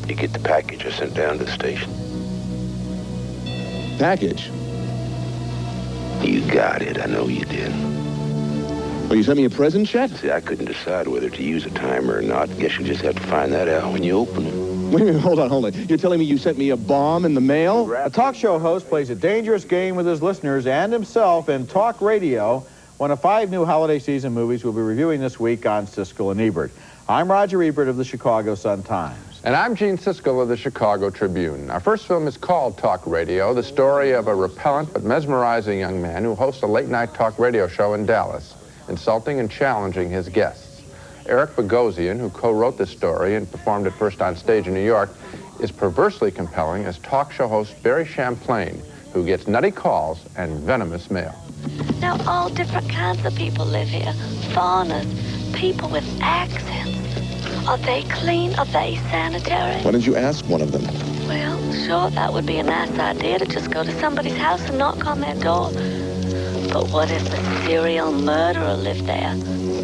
You get the package I sent down to the station? Package? You got it. I know you did. Well, you sent me a present, Chet? See, I couldn't decide whether to use a timer or not. Guess you'll just have to find that out when you open it. Wait a minute, hold on. You're telling me you sent me a bomb in the mail? A talk show host plays a dangerous game with his listeners and himself in talk radio. One of 5 new holiday season movies we'll be reviewing this week on Siskel and Ebert. I'm Roger Ebert of the Chicago Sun-Times. And I'm Gene Siskel of the Chicago Tribune. Our first film is called Talk Radio, the story of a repellent but mesmerizing young man who hosts a late-night talk radio show in Dallas, insulting and challenging his guests. Eric Bogosian, who co-wrote this story and performed it first on stage in New York, is perversely compelling as talk show host Barry Champlain, who gets nutty calls and venomous mail. Now, all different kinds of people live here. Foreigners, people with accents. Are they clean? Are they sanitary? Why didn't you ask one of them? Well, sure, that would be a nice idea to just go to somebody's house and knock on their door. But what if a serial murderer lived there?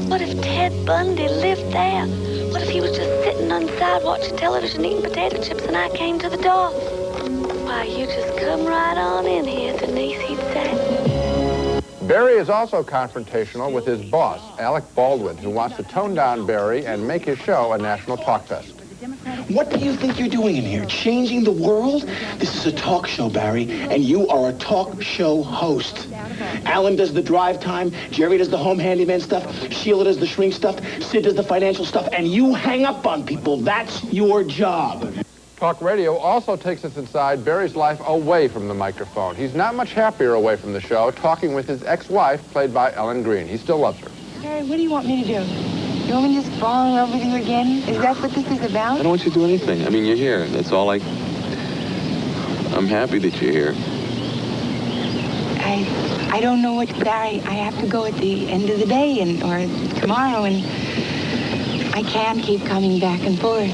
What if Ted Bundy lived there? What if he was just sitting on the side watching television, eating potato chips, and I came to the door? Why, you just come right on in here, Denise, he'd say. Barry is also confrontational with his boss, Alec Baldwin, who wants to tone down Barry and make his show a national talk fest. What do you think you're doing in here? Changing the world? This is a talk show, Barry, and you are a talk show host. Alan does the drive time, Jerry does the home handyman stuff, Sheila does the shrink stuff, Sid does the financial stuff, and you hang up on people. That's your job. Talk radio also takes us inside Barry's life away from the microphone. He's not much happier away from the show, talking with his ex-wife, played by Ellen Greene. He still loves her. Barry, what do you want me to do? You want me to just fall in love with you again? Is that what this is about? I don't want you to do anything. I mean, you're here. That's all I'm happy that you're here. I don't know what, Barry. I have to go at the end of the day or tomorrow, and I can't keep coming back and forth.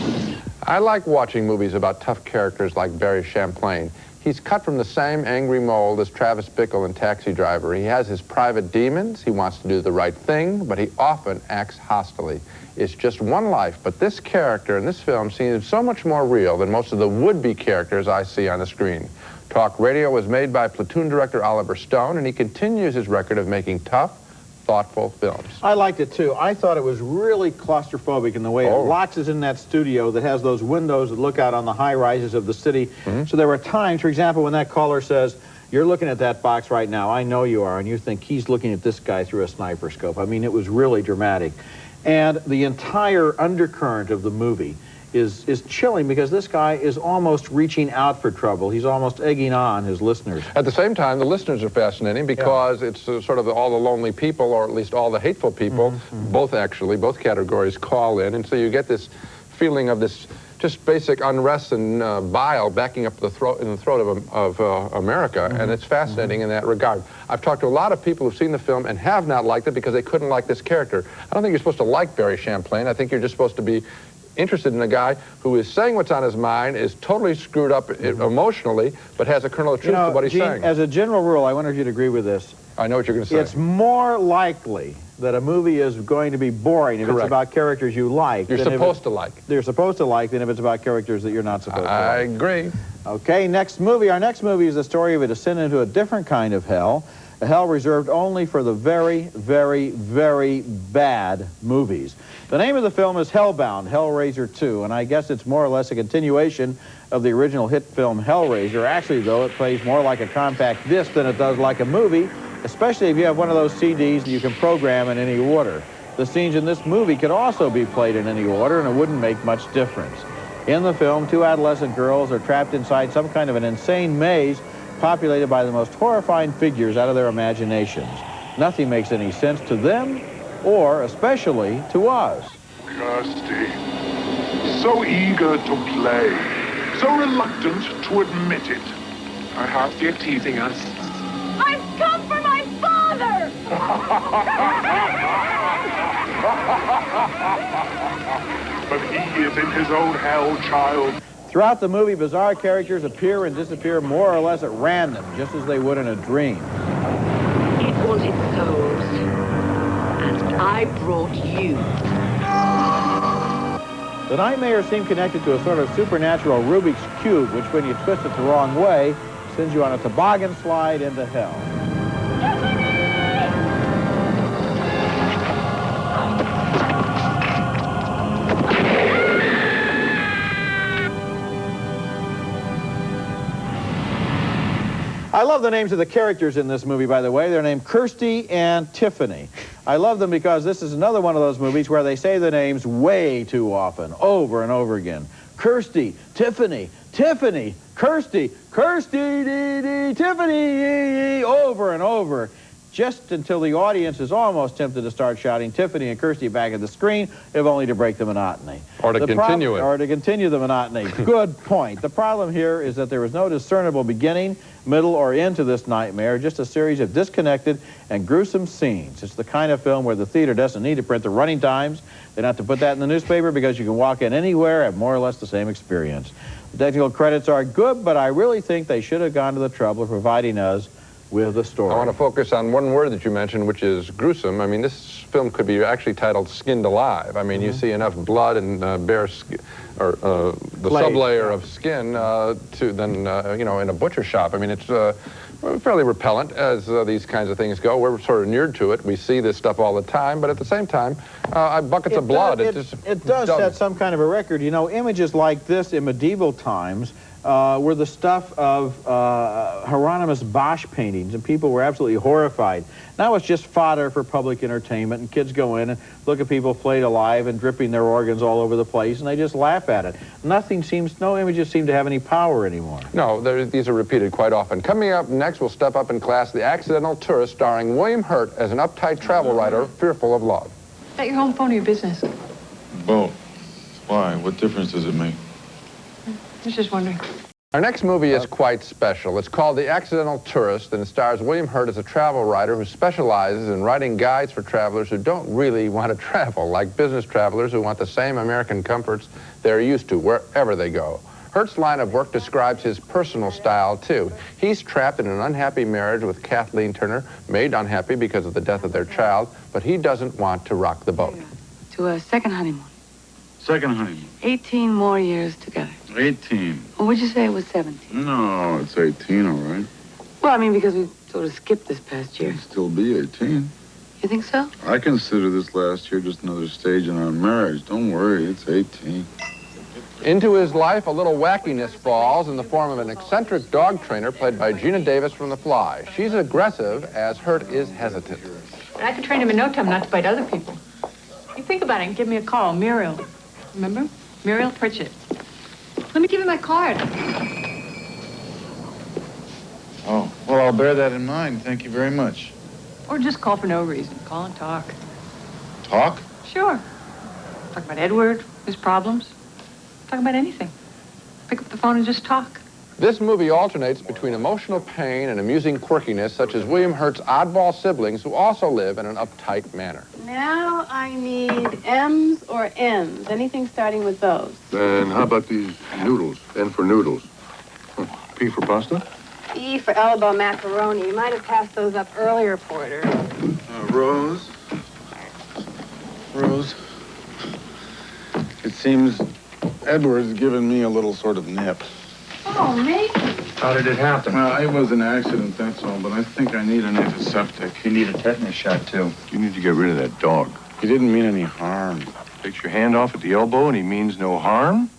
I like watching movies about tough characters like Barry Champlain. He's cut from the same angry mold as Travis Bickle in Taxi Driver. He has his private demons. He wants to do the right thing, but he often acts hostily. It's just one life, but this character in this film seems so much more real than most of the would-be characters I see on the screen. Talk Radio was made by platoon director Oliver Stone, and he continues his record of making tough, thoughtful films. I liked it too. I thought it was really claustrophobic in the way it locks us in that studio that has those windows that look out on the high rises of the city. So there were times, for example, when that caller says, "You're looking at that box right now, I know you are," and you think he's looking at this guy through a sniper scope. I mean, it was really dramatic. And the entire undercurrent of the movie is chilling because this guy is almost reaching out for trouble. He's almost egging on his listeners. At the same time, the listeners are fascinating because it's sort of all the lonely people, or at least all the hateful people, both categories call in, and so you get this feeling of this just basic unrest and bile backing up in the throat of America, and it's fascinating in that regard. I've talked to a lot of people who've seen the film and have not liked it because they couldn't like this character. I don't think you're supposed to like Barry Champlain. I think you're just supposed to be interested in a guy who is saying what's on his mind, is totally screwed up emotionally, but has a kernel of truth to what he's saying. As a general rule, I wonder if you'd agree with this. I know what you're going to say. It's more likely that a movie is going to be boring if it's about characters you like. You're supposed to like. You're supposed to like than if it's about characters that you're not supposed to like. I agree. Okay, next movie. Our next movie is the story of a descent into a different kind of hell. A hell reserved only for the very, very, very bad movies. The name of the film is Hellbound, Hellraiser II, and I guess it's more or less a continuation of the original hit film Hellraiser. Actually, though, it plays more like a compact disc than it does like a movie, especially if you have one of those CDs that you can program in any order. The scenes in this movie could also be played in any order, and it wouldn't make much difference. In the film, 2 adolescent girls are trapped inside some kind of an insane maze populated by the most horrifying figures out of their imaginations. Nothing makes any sense to them or especially to us. Kirsty, so eager to play, so reluctant to admit it. Perhaps you're teasing us. I've come for my father! But he is in his own hell, child. Throughout the movie, bizarre characters appear and disappear more or less at random, just as they would in a dream. It wanted souls, and I brought you. The nightmares seem connected to a sort of supernatural Rubik's Cube, which, when you twist it the wrong way, sends you on a toboggan slide into hell. I love the names of the characters in this movie, by the way. They're named Kirsty and Tiffany. I love them because this is another one of those movies where they say the names way too often, over and over again. Kirsty, Tiffany, Tiffany, Kirsty, Kirsty, dee, dee, Tiffany, over and over, just until the audience is almost tempted to start shouting Tiffany and Kirsty back at the screen, if only to break the monotony. Or to continue it. Or to continue the monotony. Good point. The problem here is that there is no discernible beginning, middle, or end to this nightmare, just a series of disconnected and gruesome scenes. It's the kind of film where the theater doesn't need to print the running times. They don't have to put that in the newspaper because you can walk in anywhere, have more or less the same experience. The technical credits are good, but I really think they should have gone to the trouble of providing us with the story. I want to focus on one word that you mentioned, which is gruesome. I mean, this film could be actually titled Skinned Alive. I mean, you see enough blood and bare skin, or the sublayer of skin to then, you know, in a butcher shop. I mean, it's fairly repellent as these kinds of things go. We're sort of inured to it. We see this stuff all the time, but at the same time, buckets of blood. It does set some kind of a record. You know, images like this in medieval times were the stuff of Hieronymus Bosch paintings, and people were absolutely horrified. Now it's just fodder for public entertainment, and kids go in and look at people flayed alive and dripping their organs all over the place, and they just laugh at it. No images seem to have any power anymore. No, these are repeated quite often. Coming up next, we'll step up in class, The Accidental Tourist, starring William Hurt as an uptight travel writer fearful of love. Is that your home phone or your business? Both. Why? What difference does it make? I was just wondering. Our next movie is quite special. It's called The Accidental Tourist, and it stars William Hurt as a travel writer who specializes in writing guides for travelers who don't really want to travel, like business travelers who want the same American comforts they're used to wherever they go. Hurt's line of work describes his personal style, too. He's trapped in an unhappy marriage with Kathleen Turner, made unhappy because of the death of their child, but he doesn't want to rock the boat. To a second honeymoon. Second honeymoon. 18 more years together. 18. Well, would you say it was 17? No, it's 18, all right. Well, I mean, because we sort of skipped this past year. It'll still be 18. You think so? I consider this last year just another stage in our marriage. Don't worry, it's 18. Into his life, a little wackiness falls in the form of an eccentric dog trainer played by Gina Davis from The Fly. She's aggressive, as Hurt is hesitant. I could train him in no time not to bite other people. You think about it and give me a call, Muriel. Remember? Muriel Pritchett. Let me give you my card. Oh, well, I'll bear that in mind. Thank you very much. Or just call for no reason. Call and talk. Talk? Sure. Talk about Edward, his problems. Talk about anything. Pick up the phone and just talk. This movie alternates between emotional pain and amusing quirkiness, such as William Hurt's oddball siblings, who also live in an uptight manner. Now I need M's or N's. Anything starting with those. And how about these noodles? N for noodles. P for pasta? E for elbow macaroni. You might have passed those up earlier, Porter. Rose. Rose. It seems Edward's given me a little sort of nip. Oh, me? How did it happen? Well, it was an accident, that's all, but I think I need an antiseptic. You need a tetanus shot, too. You need to get rid of that dog. He didn't mean any harm. Takes your hand off at the elbow and he means no harm?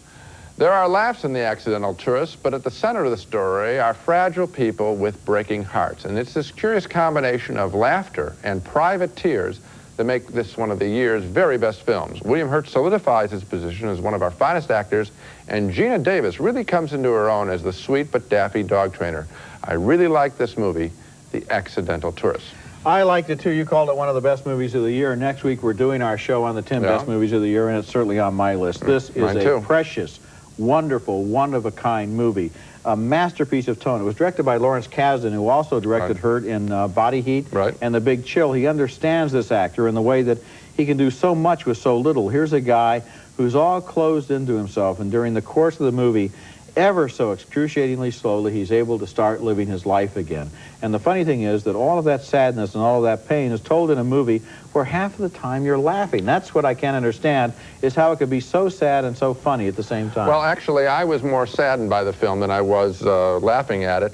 There are laughs in The Accidental Tourist, but at the center of the story are fragile people with breaking hearts. And it's this curious combination of laughter and private tears that make this one of the year's very best films. William Hurt solidifies his position as one of our finest actors, and Gina Davis really comes into her own as the sweet but daffy dog trainer. I really like this movie, The Accidental Tourist. I liked it too. You called it one of the best movies of the year. Next week we're doing our show on the 10 best movies of the year, and it's certainly on my list. This is a precious, wonderful, one-of-a-kind movie. A masterpiece of tone. It was directed by Lawrence Kasdan, who also directed Hurt in Body Heat and The Big Chill. He understands this actor in the way that he can do so much with so little. Here's a guy who's all closed into himself, and during the course of the movie, ever so excruciatingly slowly, he's able to start living his life again. And the funny thing is that all of that sadness and all of that pain is told in a movie where half of the time you're laughing. That's what I can't understand, is how it could be so sad and so funny at the same time. Well, actually, I was more saddened by the film than I was laughing at it,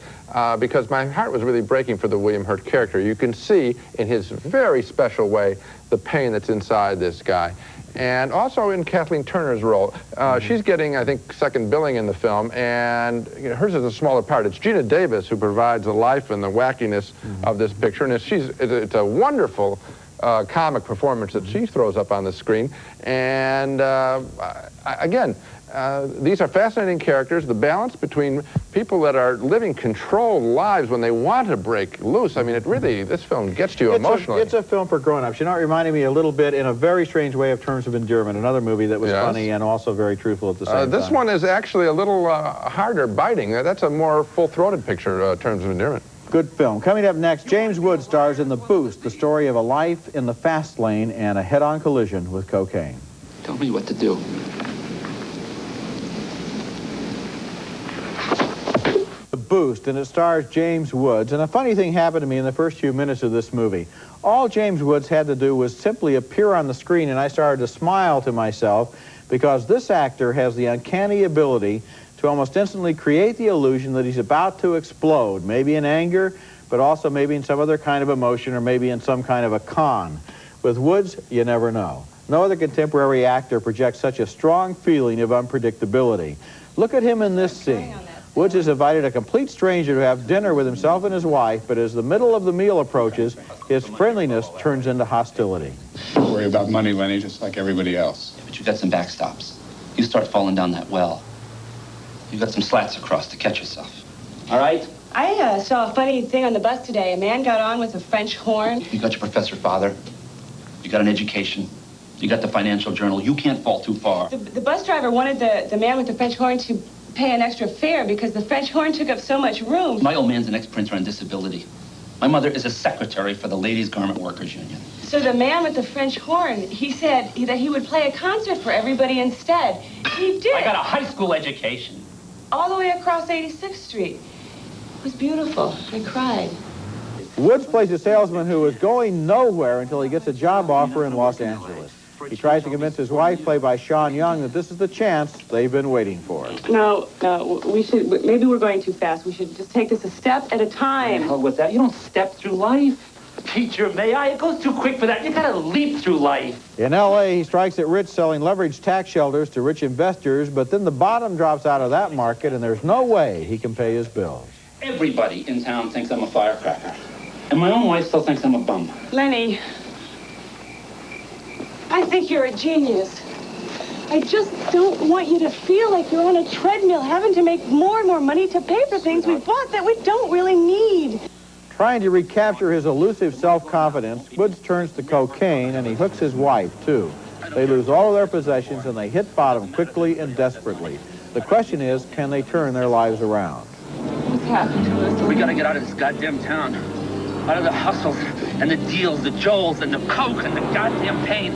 because my heart was really breaking for the William Hurt character. You can see, in his very special way, the pain that's inside this guy. And also in Kathleen Turner's role. She's getting, I think, second billing in the film, and hers is a smaller part. It's Gina Davis who provides the life and the wackiness of this picture, and it's a wonderful comic performance that she throws up on the screen. And again, these are fascinating characters. The balance between people that are living controlled lives when they want to break loose. I mean, it really, this film gets to you emotionally. It's a film for grown-ups. You know, it reminded me a little bit, in a very strange way, of Terms of Endearment, another movie that was funny and also very truthful at the same time. This one is actually a little harder biting. That's a more full-throated picture, Terms of Endearment. Good film. Coming up next, James Woods stars in The Boost, the story of a life in the fast lane and a head-on collision with cocaine. Tell me what to do. The Boost, and it stars James Woods. And a funny thing happened to me in the first few minutes of this movie. All James Woods had to do was simply appear on the screen, and I started to smile to myself, because this actor has the uncanny ability to almost instantly create the illusion that he's about to explode, maybe in anger, but also maybe in some other kind of emotion, or maybe in some kind of a con. With Woods, you never know. No other contemporary actor projects such a strong feeling of unpredictability. Look at him in this scene. Woods has invited a complete stranger to have dinner with himself and his wife, but as the middle of the meal approaches, his friendliness turns into hostility. Don't worry about money, Lenny, just like everybody else. Yeah, but you got some backstops. You start falling down that well, you got some slats across to catch yourself. All right? I saw a funny thing on the bus today. A man got on with a French horn. You got your professor father. You got an education. You got the financial journal. You can't fall too far. The bus driver wanted the man with the French horn to pay an extra fare because the French horn took up so much room. My old man's an ex-printer on disability. My mother is a secretary for the Ladies Garment Workers Union. So the man with the French horn, he said that he would play a concert for everybody instead. He did. I got a high school education. All the way across 86th Street. It was beautiful. I cried. Woods plays a salesman who is going nowhere until he gets a job offer in Los Angeles. He tries to convince his wife, played by Sean Young, that this is the chance they've been waiting for. No, we should, maybe we're going too fast. We should just take this a step at a time. The hell with that. You don't step through life. Teacher, may I? It goes too quick for that. You gotta leap through life. In L.A., he strikes it rich selling leveraged tax shelters to rich investors, but then the bottom drops out of that market, and there's no way he can pay his bills. Everybody in town thinks I'm a firecracker. And my own wife still thinks I'm a bum. Lenny, I think you're a genius. I just don't want you to feel like you're on a treadmill having to make more and more money to pay for things we bought that we don't really need. Trying to recapture his elusive self-confidence, Woods turns to cocaine, and he hooks his wife, too. They lose all of their possessions, and they hit bottom quickly and desperately. The question is, can they turn their lives around? What's happened to us? We gotta get out of this goddamn town. Out of the hustles and the deals, the Joels and the coke and the goddamn pain.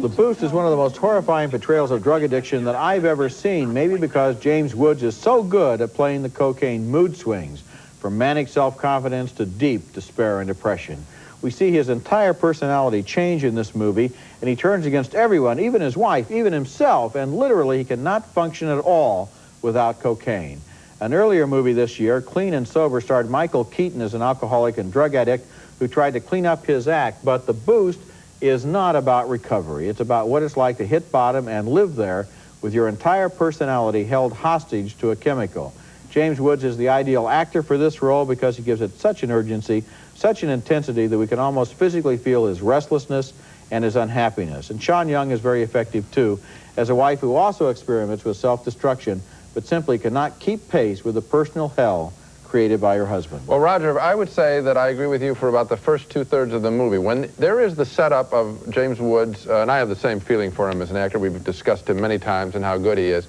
The Boost is one of the most horrifying portrayals of drug addiction that I've ever seen, maybe because James Woods is so good at playing the cocaine mood swings, from manic self-confidence to deep despair and depression. We see his entire personality change in this movie, and he turns against everyone, even his wife, even himself, and literally he cannot function at all without cocaine. An earlier movie this year, Clean and Sober, starred Michael Keaton as an alcoholic and drug addict who tried to clean up his act, but The Boost is not about recovery. It's about what it's like to hit bottom and live there with your entire personality held hostage to a chemical. James Woods is the ideal actor for this role because he gives it such an urgency, such an intensity that we can almost physically feel his restlessness and his unhappiness. And Sean Young is very effective, too, as a wife who also experiments with self-destruction, but simply cannot keep pace with the personal hell created by your husband. Well, Roger, I would say that I agree with you for about the first two-thirds of the movie. When there is the setup of James Woods, and I have the same feeling for him as an actor. We've discussed him many times and how good he is.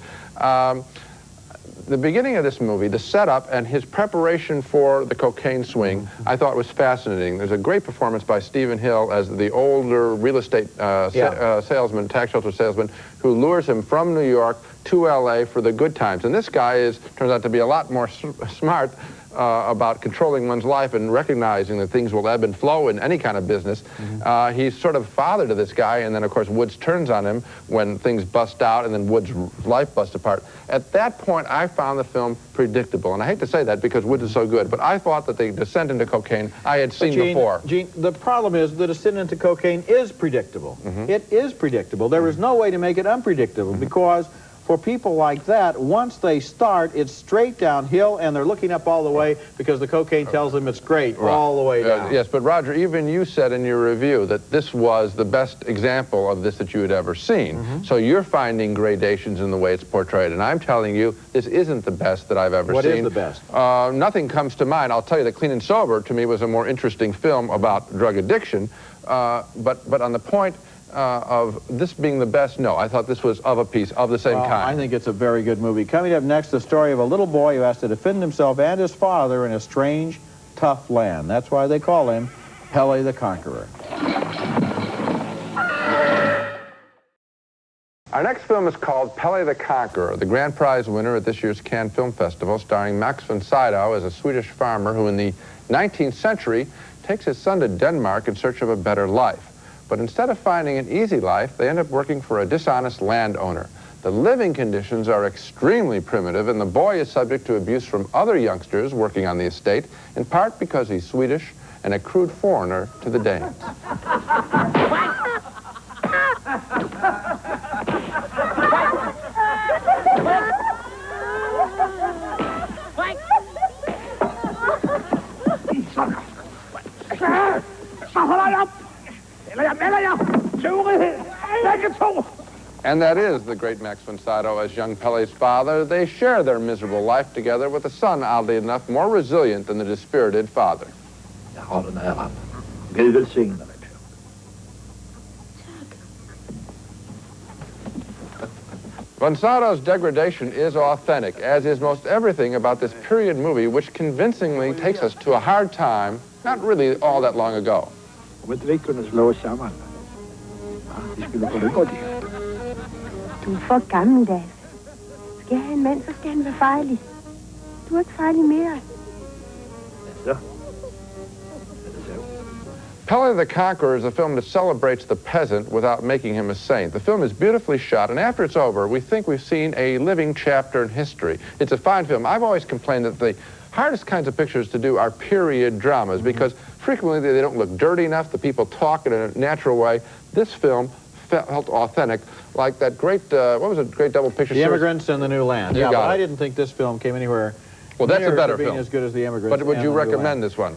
The beginning of this movie, the setup and his preparation for the cocaine swing, I thought was fascinating. There's a great performance by Stephen Hill as the older real estate salesman, tax shelter salesman, who lures him from New York to L.A. for the good times. And this guy turns out to be a lot more smart about controlling one's life and recognizing that things will ebb and flow in any kind of business. He's sort of father to this guy, and then, of course, Woods turns on him when things bust out, and then Woods' life busts apart. At that point, I found the film predictable, and I hate to say that because Woods is so good, but I thought that the descent into cocaine I had seen before. Gene, the problem is the descent into cocaine is predictable. It is predictable. There is no way to make it unpredictable because for people like that, once they start, it's straight downhill, and they're looking up all the way because the cocaine tells them it's great all the way down. Yes, but Roger, even you said in your review that this was the best example of this that you had ever seen. So you're finding gradations in the way it's portrayed, and I'm telling you, this isn't the best that I've ever seen. What is the best? Nothing comes to mind. I'll tell you that Clean and Sober, to me, was a more interesting film about drug addiction, but on the point of this being the best, no. I thought this was of a piece, of the same kind. I think it's a very good movie. Coming up next, the story of a little boy who has to defend himself and his father in a strange, tough land. That's why they call him Pelle the Conqueror. Our next film is called Pelle the Conqueror, the grand prize winner at this year's Cannes Film Festival, starring Max von Sydow as a Swedish farmer who in the 19th century takes his son to Denmark in search of a better life. But instead of finding an easy life, they end up working for a dishonest landowner. The living conditions are extremely primitive, and the boy is subject to abuse from other youngsters working on the estate, in part because he's Swedish and a crude foreigner to the Danes. And that is the great Max von Sydow as young Pelle's father. They share their miserable life together with a son, oddly enough, more resilient than the dispirited father. Jag har den äran. Gud välsigne dig. Von Sydow's degradation is authentic, as is most everything about this period movie, which convincingly takes us to a hard time, not really all that long ago. Om inte vi kunde slå oss samman, vi skulle få det gott ihop. Du er for gammeldags. Skal jeg have en mand, så skal han være farlig. Du er ikke farlig mere. Så. Pelle the Conqueror is a film that celebrates the peasant without making him a saint. The film is beautifully shot, and after it's over, we think we've seen a living chapter in history. It's a fine film. I've always complained that the hardest kinds of pictures to do are period dramas because frequently they don't look dirty enough, the people talk in a natural way. This film felt authentic, like that great, what was it, great double picture The series? Immigrants and the New Land. You Yeah, got but it. I didn't think this film came anywhere Well, that's a near better being film. as good as The Immigrants. But would and you The New recommend Land. this one?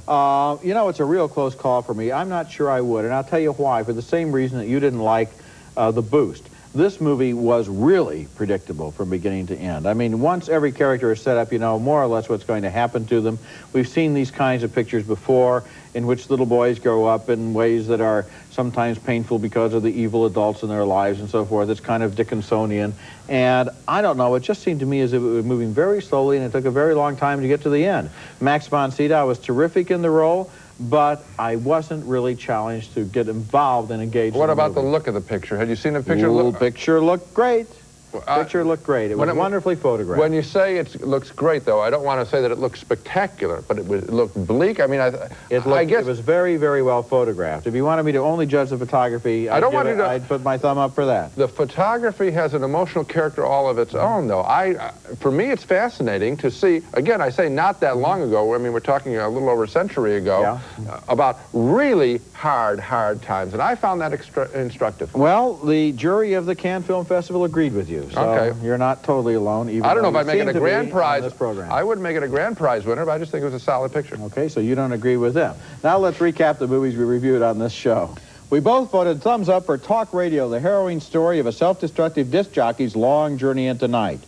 You know, it's a real close call for me. I'm not sure I would, and I'll tell you why. For the same reason that you didn't like The Boost. This movie was really predictable from beginning to end. I mean, once every character is set up, you know more or less what's going to happen to them. We've seen these kinds of pictures before in which little boys grow up in ways that are sometimes painful because of the evil adults in their lives and so forth. It's kind of Dickinsonian. And I don't know, it just seemed to me as if it was moving very slowly and it took a very long time to get to the end. Max von Sydow was terrific in the role, but I wasn't really challenged to get involved and engaged in What the about the movie. look of the picture? Had you seen the picture? The picture looked great. Picture looked great. It was wonderfully photographed. When you say it looks great, though, I don't want to say that it looks spectacular, but it looked bleak. I mean, I guess it was very, very well photographed. If you wanted me to only judge the photography, I'd put my thumb up for that. The photography has an emotional character all of its own, though. For me, it's fascinating to see, again, I say not that long ago, I mean, we're talking a little over a century ago, about really hard times, and I found that instructive. Well, the jury of the Cannes Film Festival agreed with you, so you're not totally alone. Even I don't know if though I'd make it a grand prize. This program. I wouldn't make it a grand prize winner, but I just think it was a solid picture. Okay, so you don't agree with them. Now let's recap the movies we reviewed on this show. We both voted thumbs up for Talk Radio, the harrowing story of a self-destructive disc jockey's long journey into night.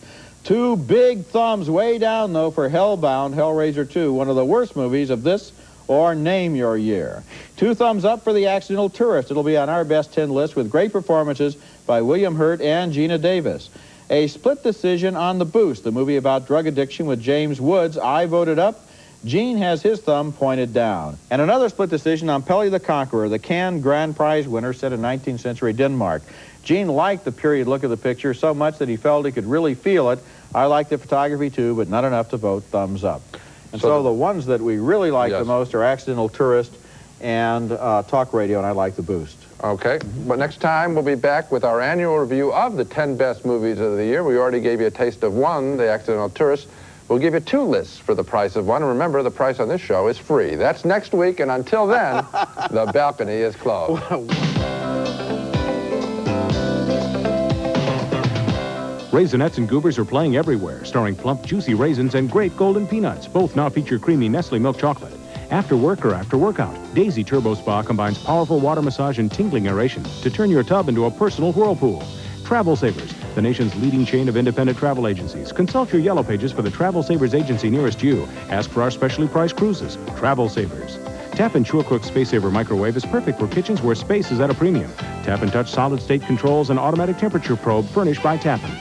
2 big thumbs way down, though, for Hellbound, Hellraiser II, one of the worst movies of this or name your year. 2 thumbs up for The Accidental Tourist. It'll be on our best 10 list with great performances by William Hurt and Gina Davis. A split decision on The Boost, the movie about drug addiction with James Woods. I voted up. Gene has his thumb pointed down. And another split decision on Pelle the Conqueror, the Cannes Grand Prize winner set in 19th century Denmark. Gene liked the period look of the picture so much that he felt he could really feel it. I liked the photography too, but not enough to vote thumbs up. And so the ones that we really like the most are Accidental Tourist and Talk Radio, and I like The Boost. Okay, but next time we'll be back with our annual review of the 10 best movies of the year. We already gave you a taste of one, The Accidental Tourist. We'll give you 2 lists for the price of one. And remember, the price on this show is free. That's next week, and until then, the balcony is closed. Raisinets and Goobers are playing everywhere, starring plump, juicy raisins and great golden peanuts. Both now feature creamy Nestle milk chocolate. After work or after workout, Daisy Turbo Spa combines powerful water massage and tingling aeration to turn your tub into a personal whirlpool. Travel Savers, the nation's leading chain of independent travel agencies. Consult your yellow pages for the Travel Savers agency nearest you. Ask for our specially priced cruises. Travel Savers. Tap-in SureCook Space Saver microwave is perfect for kitchens where space is at a premium. Tap and Touch solid-state controls and automatic temperature probe furnished by Tap-in.